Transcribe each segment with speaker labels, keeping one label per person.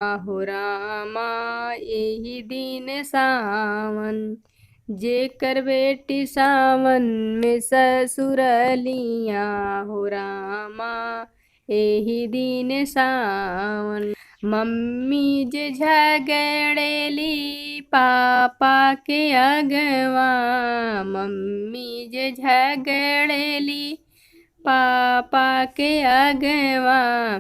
Speaker 1: हो रामा एही दिन सावन, जेकर बेटी सावन में ससुरलिया। हो रामा एही दिन सावन, मम्मी जे झगड़ेली पापा के अगवा। मम्मी जे झगड़ेली पापा के अगवा,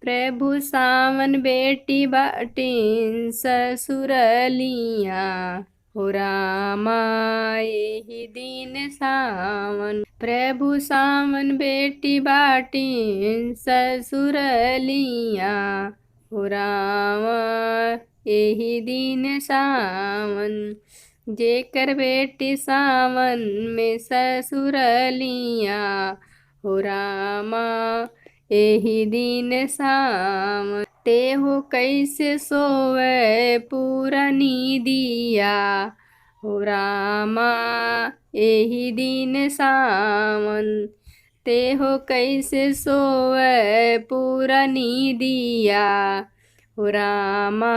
Speaker 1: प्रभु सावन बेटी बाटिन ससुरलिया। हो रामा एही दिन सावन, प्रभु सावन बेटी बाटिन ससुरलिया। हो रामा एही दिन सावन, जेकर बेटी सावन में ससुरलिया। हो रामा एही दिन सावन, तेहो कैसे सोवे पूरा नीदिया। हो रामा एही दिन सावन, तेहो कैसे सोवे पूरा नीदिया। हो रामा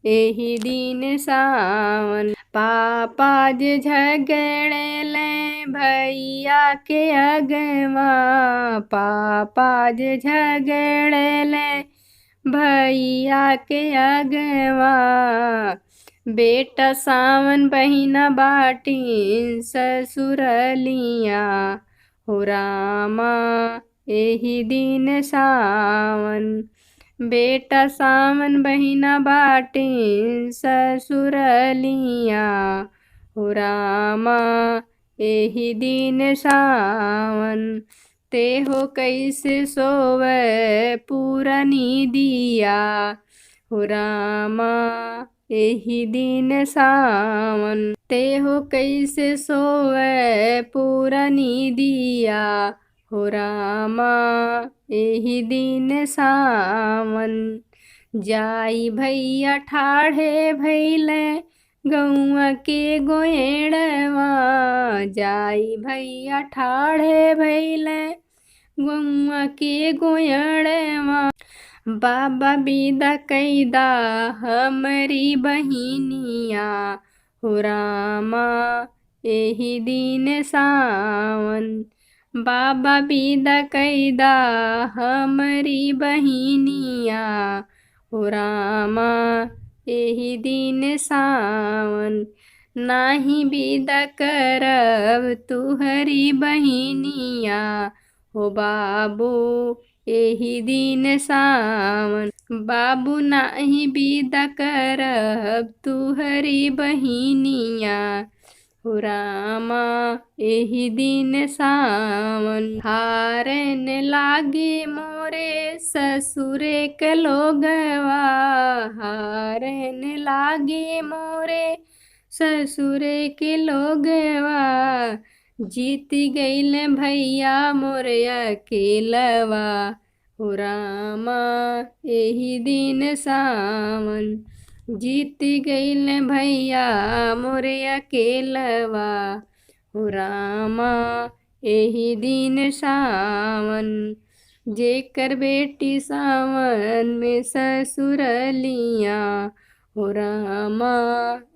Speaker 1: एही दिन सावन, पापा जे झगड़ेले भैया के अगवा। पापा जे झगड़ेले भैया के अगवा, बेटा सावन बहिना बाटिन ससुरलिया। हो रामा एही दिन सावन, बेटा सावन बहिना बाटिन ससुरलिया। हो रामा एही दिन सावन, तेहो कैसे सोवे पूरा नीदिया। हो रामा एही दिन सावन, तेहो कैसे सोवे पूरा नीदिया। हो रामा एही दिन सावन, जाई भैया ठाढ़े भैले गौआ के गोएड़वा। जाई भैया ठाढ़े भैले गौआ के गोएड़वा, बाबा विदा कैदा हमरी बहिनिया। हो रामा एही दिन सावन, बाबा विदा कैदा हमरी बहिनिया। हो रामा एही दिन सावन, नाही विदा करब तुहरी बहिनिया। हो बाबू एही दिन सावन, बाबू नाही विदा करब तुहरी बहिनिया। हो रामा एही दिन सावन, हारन लागे मोरे ससुरे के लोगवा। हारन लागे मोरे ससुरे के लोगवा, जीत गईल भैया मोरे अकेलवा। हो रामा एही दिन सावन, जीत गईल भैया मोरे अकेलवा। हो रामा एही दिन सावन, जेकर बेटी सावन में ससुरलिया। हो रामा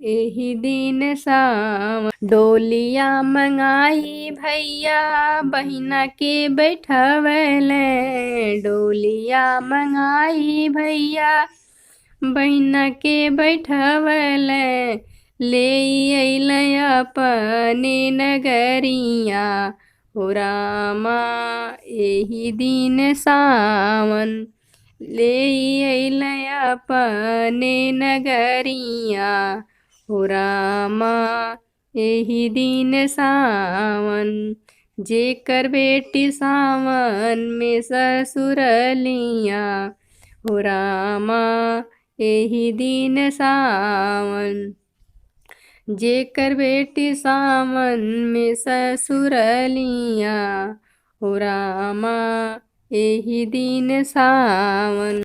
Speaker 1: एही दिन सावन, डोलिया मंगाई भैया बहिना के बैठवले। डोलिया मंगाई भैया बहिना के बैठवले, ले अइल अपने नगरिया। हो रामा एही दिन सावन, ले अइल अपने नगरिया। हो रामा एही दिन सावन, जेकर बेटी सावन में ससुरलिया। हो रामा एही दिन सावन, जेकर बेटी सावन में ससुरलिया। हो रामा एही दिन सावन।